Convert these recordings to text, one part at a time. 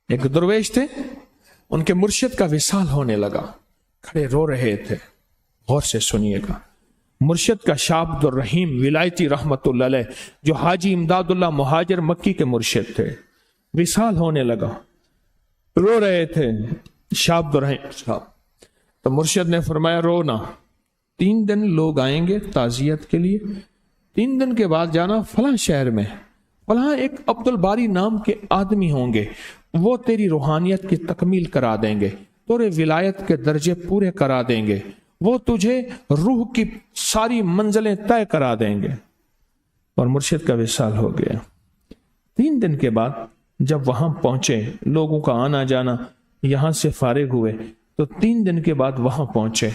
ایک दरवेश थे, उनके मुर्शिद का विसाल होने लगा, खड़े रो रहे थे. गौर से सुनिएगा. मुर्शिद का शाह अब्दुल रहीम विलायती रहमतुल्लाह अलैह, जो हाजी इमदादुल्लाह मुहाजिर मक्की के मुर्शिद थे, विसाल होने लगा, रो रहे थे शाह अब्दुल रहीम साहब. तो मुर्शिद ने फरमाया रो ना, 3 दिन लोग आएंगे ताजियत के लिए, 3 दिन के बाद जाना फलां शहर में, फलां एक अब्दुल बारी नाम के आदमी होंगे, वो तेरी रूहानियत की तकमील करा देंगे, तेरे विलायत के दर्जे पूरे करा देंगे, वो तुझे रूह की सारी मंजिलें तय करा देंगे. और मुर्शिद का विसाल हो गया. 3 दिन के बाद जब वहां पहुंचे, लोगों का आना जाना, यहां से फारिग हुए, तो 3 दिन के बाद वहां पहुंचे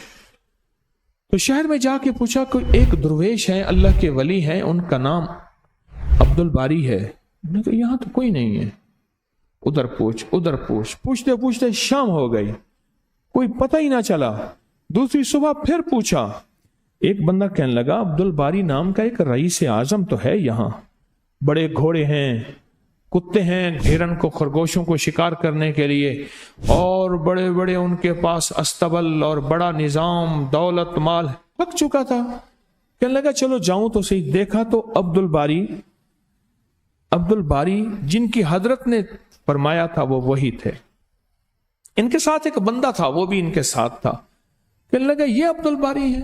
तो शहर में जाके पूछा, कोई एक दरवेश है, अल्लाह के वली हैं, उनका नाम अब्दुल बारी है. उन्होंने कहा यहां तो कोई नहीं है. उधर पूछ, उधर पूछ, पूछते पूछते शाम हो गई, कोई पता ही ना चला. दूसरी सुबह फिर पूछा, एक बंदा कहने लगा अब्दुल बारी नाम का एक रईस आजम तो है यहां, बड़े घोड़े हैं, कुत्ते हैं, हिरन को, खरगोशों को शिकार करने के लिए, और बड़े बड़े उनके पास अस्तबल और बड़ा निजाम, दौलत माल. थक चुका था, कहने लगा चलो जाऊं तो सही. देखा तो अब्दुल बारी जिनकी हजरत ने फरमाया था वो वही थे. इनके साथ एक बंदा था, वो भी इनके साथ था. कहने लगा ये अब्दुल बारी है,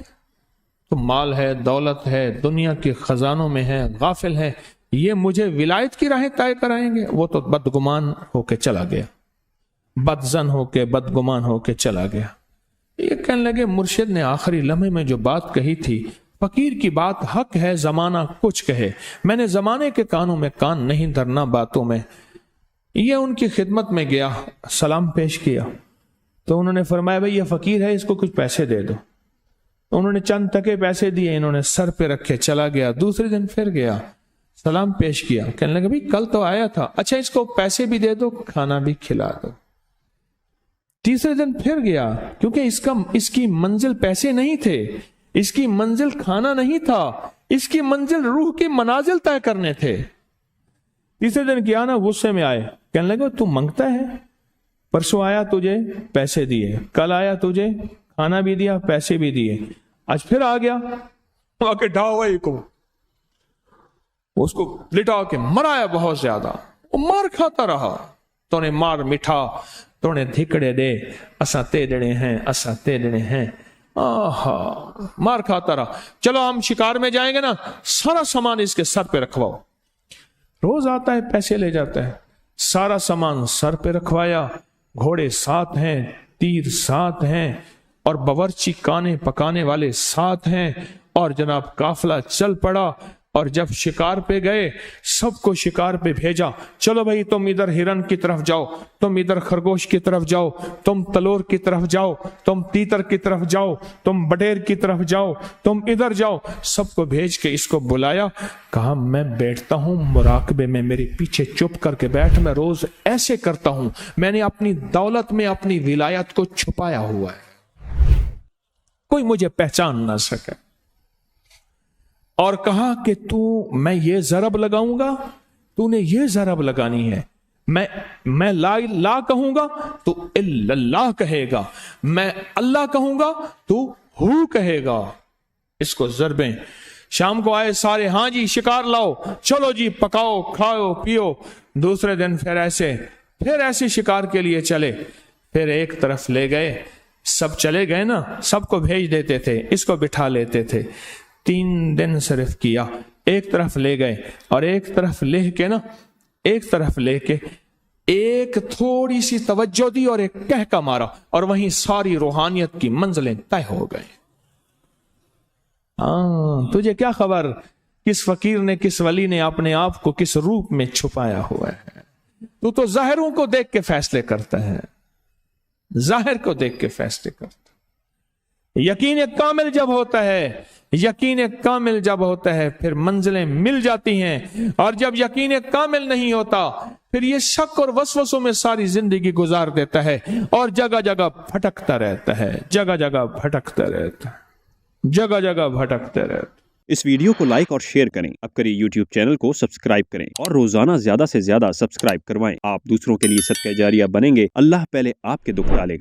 तो माल है, दौलत है, दुनिया के खजानों में है, गाफिल है, ये मुझे विलायत की राहें तय कराएंगे. वो तो बदगुमान होके चला गया, बदजन होके, बदगुमान होके चला गया. ये कहने लगे मुर्शिद ने आखिरी लम्हे में जो बात कही थी, फकीर की बात हक है, जमाना कुछ कहे, मैंने जमाने के कानों में कान नहीं धरना बातों में. ये उनकी खिदमत में गया, सलाम पेश किया, तो उन्होंने फरमाया भाई ये फकीर है, इसको कुछ पैसे दे दो. तो उन्होंने चंद टके पैसे दिए, इन्होंने सर पे रखे, चला गया. दूसरे दिन फिर गया, सलाम पेश किया, कहने लगे भाई कल तो आया था, अच्छा इसको पैसे भी दे दो, खाना भी खिला दो. तीसरे दिन फिर गया, क्योंकि इसकी मंजिल पैसे नहीं थे, इसकी मंजिल खाना नहीं था, इसकी मंजिल रूह की मनाजिल तय करने थे. तीसरे दिन किया ना, गुस्से में आए, कहने लगे तू मांगता है, परसों आया तुझे पैसे दिए, कल आया तुझे खाना भी दिया, पैसे भी दिए, आज फिर आ गया, आके ढावा को उसको लिटा के मराया बहुत ज्यादा. वो मार खाता रहा, तूने मार मिठा, तूने धिकड़े दे, असा ते देने हैं, असा ते देने हैं. आहा, मार खाता रहा. चलो हम शिकार में जाएंगे ना, सारा सामान इसके सर पे रखवाओ. रोज आता है, पैसे ले जाता है, सारा सामान सर पे रखवाया, घोड़े साथ हैं, तीर साथ हैं, और बावर्ची खाने पकाने वाले साथ हैं. और जनाब काफिला चल पड़ा, और जब शिकार पे गए, सबको शिकार पे भेजा, चलो भाई तुम इधर हिरन की तरफ जाओ, तुम इधर खरगोश की तरफ जाओ, तुम तलोर की तरफ जाओ, तुम तीतर की तरफ जाओ, तुम बटेर की तरफ जाओ, तुम इधर जाओ. सबको भेज के इसको बुलाया, कहा मैं बैठता हूं मुराकबे में, मेरे पीछे चुप करके बैठ, मैं रोज ऐसे करता हूं, मैंने अपनी दौलत में अपनी विलायत को छुपाया हुआ है, कोई मुझे पहचान ना सके. और कहा कि मैं ये जरब लगाऊंगा, तूने ये जरब लगानी है, मैं ला कहूंगा तू इल्लल्लाह कहेगा, मैं अल्लाह कहूंगा तू हु कहेगा. इसको जरबें. शाम को आए सारे, हाँ जी शिकार लाओ, चलो जी पकाओ, खाओ पियो. दूसरे दिन फिर ऐसे शिकार के लिए चले, फिर एक तरफ ले गए, सब चले गए ना, सबको भेज देते थे, इसको बिठा लेते थे. 3 दिन सिर्फ किया, एक तरफ ले गए, और एक तरफ लेके एक थोड़ी सी तवज्जो दी और एक कहका मारा, और वहीं सारी रूहानियत की मंजिलें तय हो गई. तुझे क्या खबर किस फकीर ने, किस वली ने अपने आप को किस रूप में छुपाया हुआ है. तू तो जाहिरों को देख के फैसले करता है, जाहिर को देख के फैसले करता. यकीन कामिल जब होता है फिर मंजिलें मिल जाती हैं, और जब यकीन कामिल नहीं होता फिर ये शक और वसवसों में सारी जिंदगी गुजार देता है, और जगह जगह भटकता रहता है. इस वीडियो को लाइक और शेयर करें। अब करिए YouTube चैनल को सब्सक्राइब करें और रोजाना ज्यादा से ज्यादा सब्सक्राइब करवाएं। आप दूसरों के लिए सदका जारिया बनेंगे, अल्लाह पहले आपके दुख टालेगा।